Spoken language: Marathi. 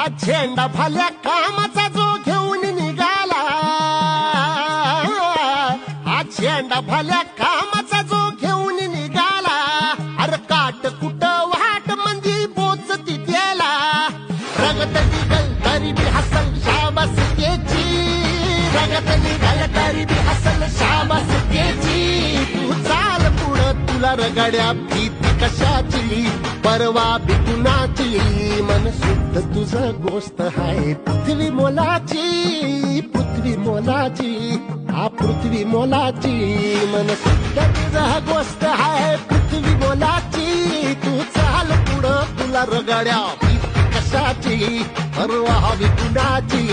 झेंडा भाल्या कामाचा जो घेऊन निघाला, हा झेंडा भाल्या कामाचा जो घेऊन निघाला, अरे काट कुट वाट म्हणजे पोचती त्याला, रगत निघल तरी बी हसल शाबास त्याची, रगत निघल तरी बी हसल शाबास त्याची. तू चाल पुढं तुला रगड्या भीती कशाची, परवा बी कुणाची, मन शुद्ध तुझं गोष्ट हाय पृथ्वी मोलाची, पृथ्वी मोलाची, हा पृथ्वी मोलाची, मन शुद्ध तुझं गोष्ट हाय पृथ्वी मोलाची. तू चाल पुढं तुला रगड्या भीती कशाची, परवा बी कुणाची.